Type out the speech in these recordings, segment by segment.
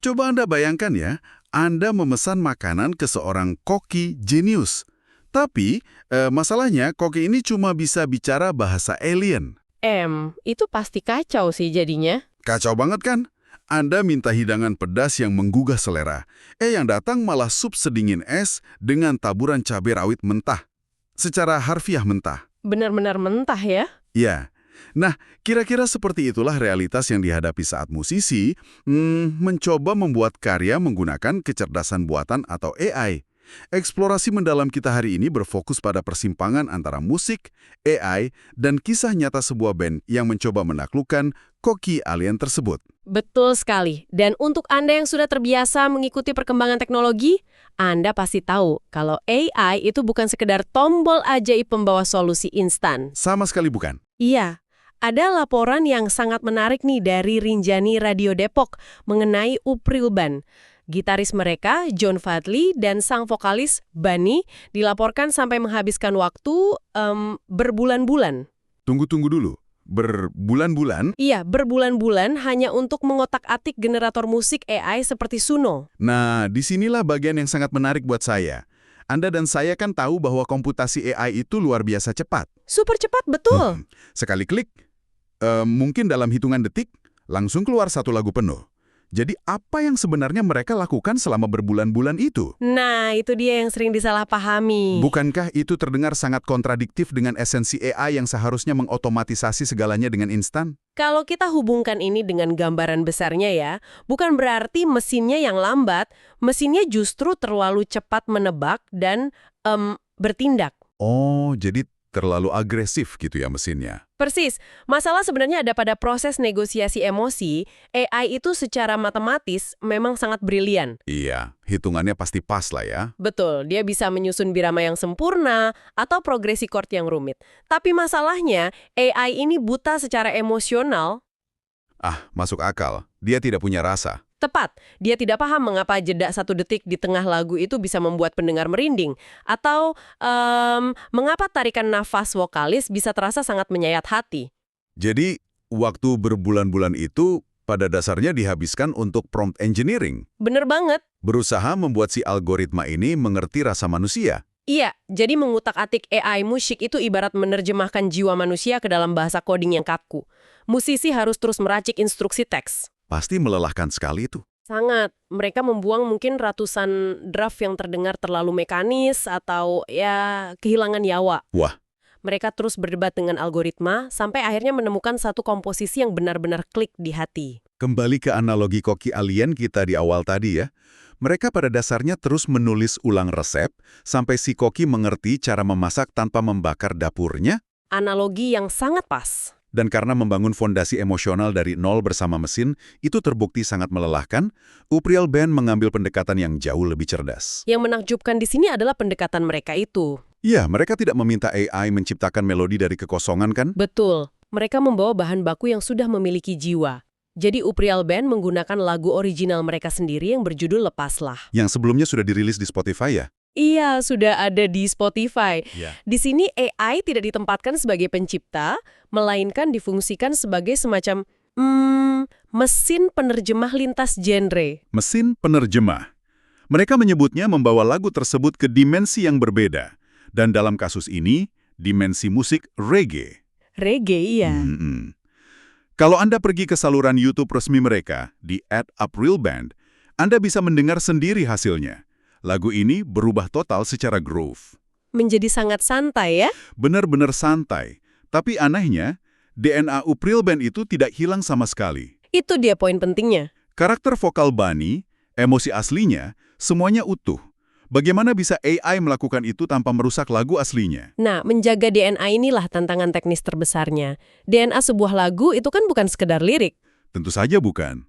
Coba Anda bayangkan ya, Anda memesan makanan ke seorang koki jenius. Tapi, masalahnya koki ini cuma bisa bicara bahasa alien. Itu pasti kacau sih jadinya. Kacau banget kan? Anda minta hidangan pedas yang menggugah selera. Yang datang malah sup sedingin es dengan taburan cabai rawit mentah. Secara harfiah mentah. Benar-benar mentah ya? Ya. Nah, kira-kira seperti itulah realitas yang dihadapi saat musisi mencoba membuat karya menggunakan kecerdasan buatan atau AI. Eksplorasi mendalam kita hari ini berfokus pada persimpangan antara musik, AI, dan kisah nyata sebuah band yang mencoba menaklukkan koki alien tersebut. Betul sekali. Dan untuk Anda yang sudah terbiasa mengikuti perkembangan teknologi, Anda pasti tahu kalau AI itu bukan sekedar tombol ajaib pembawa solusi instan. Sama sekali bukan. Iya. Ada laporan yang sangat menarik nih dari Rinjani Radio Depok mengenai Upril Band. Gitaris mereka, John Fadli, dan sang vokalis, Bani, dilaporkan sampai menghabiskan waktu berbulan-bulan. Tunggu dulu. Berbulan-bulan? Iya, berbulan-bulan hanya untuk mengotak-atik generator musik AI seperti Suno. Nah, disinilah bagian yang sangat menarik buat saya. Anda dan saya kan tahu bahwa komputasi AI itu luar biasa cepat. Super cepat, betul. Sekali klik, mungkin dalam hitungan detik, langsung keluar satu lagu penuh. Jadi apa yang sebenarnya mereka lakukan selama berbulan-bulan itu? Nah, itu dia yang sering disalahpahami. Bukankah itu terdengar sangat kontradiktif dengan esensi AI yang seharusnya mengotomatisasi segalanya dengan instan? Kalau kita hubungkan ini dengan gambaran besarnya ya, bukan berarti mesinnya yang lambat, mesinnya justru terlalu cepat menebak dan bertindak. Oh, jadi terlalu agresif gitu ya mesinnya? Persis. Masalah sebenarnya ada pada proses negosiasi emosi. AI itu secara matematis memang sangat brilian. Iya, hitungannya pasti pas lah ya. Betul, dia bisa menyusun birama yang sempurna atau progresi chord yang rumit. Tapi masalahnya, AI ini buta secara emosional. Masuk akal. Dia tidak punya rasa. Tepat, dia tidak paham mengapa jeda 1 detik di tengah lagu itu bisa membuat pendengar merinding. Atau mengapa tarikan nafas vokalis bisa terasa sangat menyayat hati. Jadi, waktu berbulan-bulan itu pada dasarnya dihabiskan untuk prompt engineering. Bener banget. Berusaha membuat si algoritma ini mengerti rasa manusia. Iya, jadi mengutak-atik AI musik itu ibarat menerjemahkan jiwa manusia ke dalam bahasa coding yang kaku. Musisi harus terus meracik instruksi teks. Pasti melelahkan sekali itu. Sangat. Mereka membuang mungkin ratusan draft yang terdengar terlalu mekanis atau ya kehilangan nyawa. Wah. Mereka terus berdebat dengan algoritma sampai akhirnya menemukan satu komposisi yang benar-benar klik di hati. Kembali ke analogi koki alien kita di awal tadi ya. Mereka pada dasarnya terus menulis ulang resep sampai si koki mengerti cara memasak tanpa membakar dapurnya. Analogi yang sangat pas. Dan karena membangun fondasi emosional dari nol bersama mesin, itu terbukti sangat melelahkan, Upril Band mengambil pendekatan yang jauh lebih cerdas. Yang menakjubkan di sini adalah pendekatan mereka itu. Iya, mereka tidak meminta AI menciptakan melodi dari kekosongan kan? Betul. Mereka membawa bahan baku yang sudah memiliki jiwa. Jadi Upril Band menggunakan lagu original mereka sendiri yang berjudul Lepaslah. Yang sebelumnya sudah dirilis di Spotify ya? Iya, sudah ada di Spotify. Yeah. Di sini AI tidak ditempatkan sebagai pencipta, melainkan difungsikan sebagai semacam mesin penerjemah lintas genre. Mesin penerjemah. Mereka menyebutnya membawa lagu tersebut ke dimensi yang berbeda. Dan dalam kasus ini, dimensi musik reggae. Reggae, iya. Kalau Anda pergi ke saluran YouTube resmi mereka di @UprilBand, Anda bisa mendengar sendiri hasilnya. Lagu ini berubah total secara groove. Menjadi sangat santai ya? Benar-benar santai. Tapi anehnya, DNA Upril Band itu tidak hilang sama sekali. Itu dia poin pentingnya. Karakter vokal Bani, emosi aslinya, semuanya utuh. Bagaimana bisa AI melakukan itu tanpa merusak lagu aslinya? Nah, menjaga DNA inilah tantangan teknis terbesarnya. DNA sebuah lagu itu kan bukan sekedar lirik. Tentu saja bukan.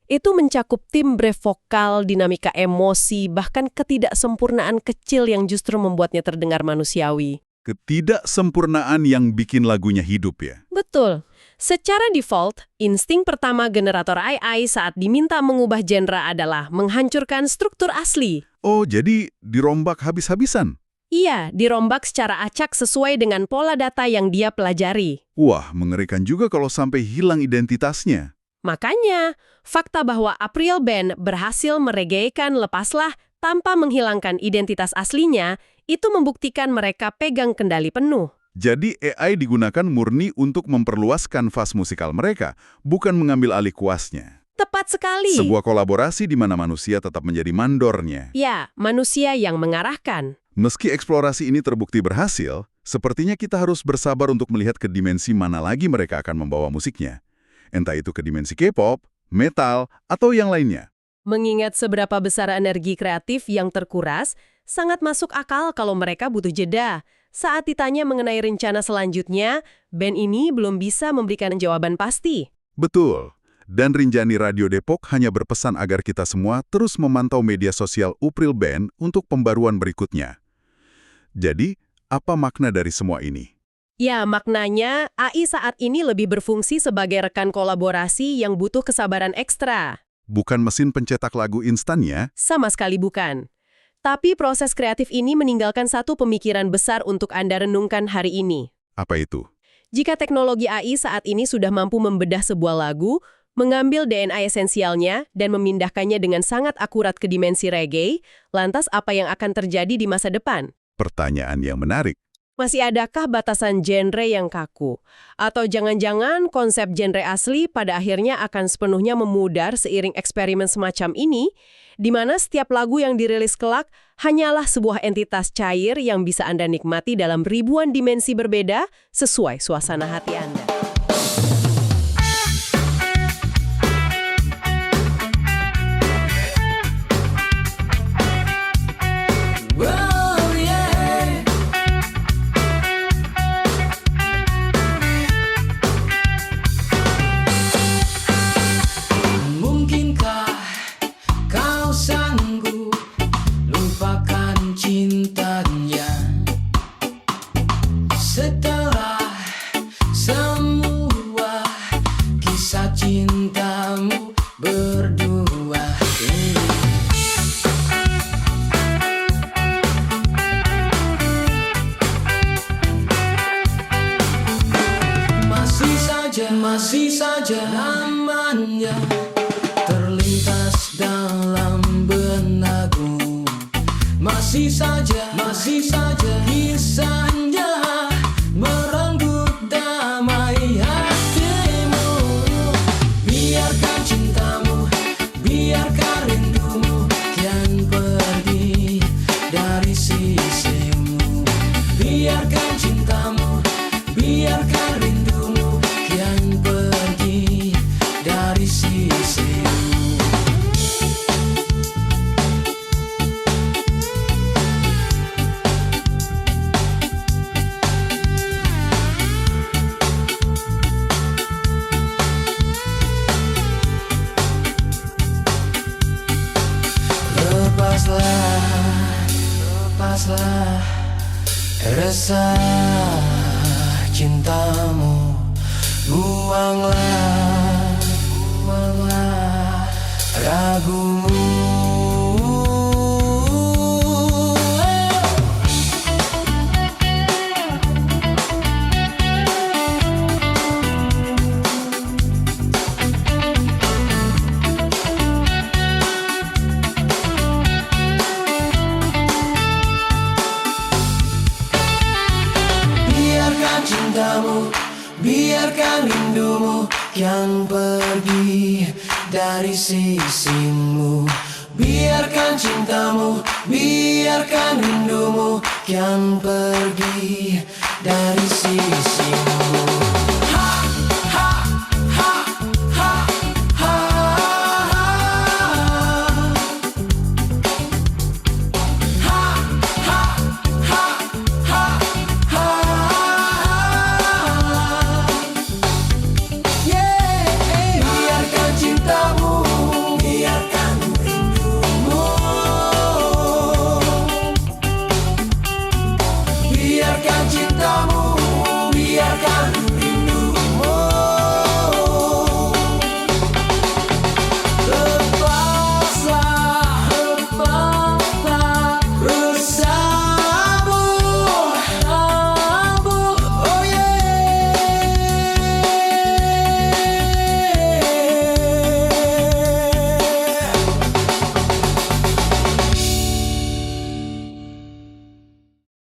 Itu mencakup timbre vokal, dinamika emosi, bahkan ketidaksempurnaan kecil yang justru membuatnya terdengar manusiawi. Ketidaksempurnaan yang bikin lagunya hidup ya? Betul. Secara default, insting pertama generator AI saat diminta mengubah genre adalah menghancurkan struktur asli. Oh, jadi dirombak habis-habisan? Iya, dirombak secara acak sesuai dengan pola data yang dia pelajari. Wah, mengerikan juga kalau sampai hilang identitasnya. Makanya, fakta bahwa April Band berhasil mereggaekan Lepaslah tanpa menghilangkan identitas aslinya, itu membuktikan mereka pegang kendali penuh. Jadi AI digunakan murni untuk memperluas kanvas musikal mereka, bukan mengambil alih kuasnya. Tepat sekali. Sebuah kolaborasi di mana manusia tetap menjadi mandornya. Ya, manusia yang mengarahkan. Meski eksplorasi ini terbukti berhasil, sepertinya kita harus bersabar untuk melihat ke dimensi mana lagi mereka akan membawa musiknya. Entah itu ke dimensi K-pop, metal, atau yang lainnya. Mengingat seberapa besar energi kreatif yang terkuras, sangat masuk akal kalau mereka butuh jeda. Saat ditanya mengenai rencana selanjutnya, band ini belum bisa memberikan jawaban pasti. Betul. Dan Rinjani Radio Depok hanya berpesan agar kita semua terus memantau media sosial April Band untuk pembaruan berikutnya. Jadi, apa makna dari semua ini? Ya, maknanya AI saat ini lebih berfungsi sebagai rekan kolaborasi yang butuh kesabaran ekstra. Bukan mesin pencetak lagu instan ya? Sama sekali bukan. Tapi proses kreatif ini meninggalkan satu pemikiran besar untuk Anda renungkan hari ini. Apa itu? Jika teknologi AI saat ini sudah mampu membedah sebuah lagu, mengambil DNA esensialnya dan memindahkannya dengan sangat akurat ke dimensi reggae, lantas apa yang akan terjadi di masa depan? Pertanyaan yang menarik. Masih adakah batasan genre yang kaku? Atau jangan-jangan konsep genre asli pada akhirnya akan sepenuhnya memudar seiring eksperimen semacam ini, di mana setiap lagu yang dirilis kelak hanyalah sebuah entitas cair yang bisa Anda nikmati dalam ribuan dimensi berbeda sesuai suasana hati Anda. Masih saja namanya terlintas dalam benakku. Masih saja kisahnya merenggut damai hatimu. Biarkan cintamu, biarkan rindumu kian pergi dari sisimu. Biarkan cintamu, biarkan rindumu kian pergi dari sisimu. Lepaslah resah cintamu. Buanglah ragumu. Biarkan cintamu, biarkan rindumu kian pergi dari sisimu. Biarkan cintamu, biarkan rindumu kian pergi dari sisimu.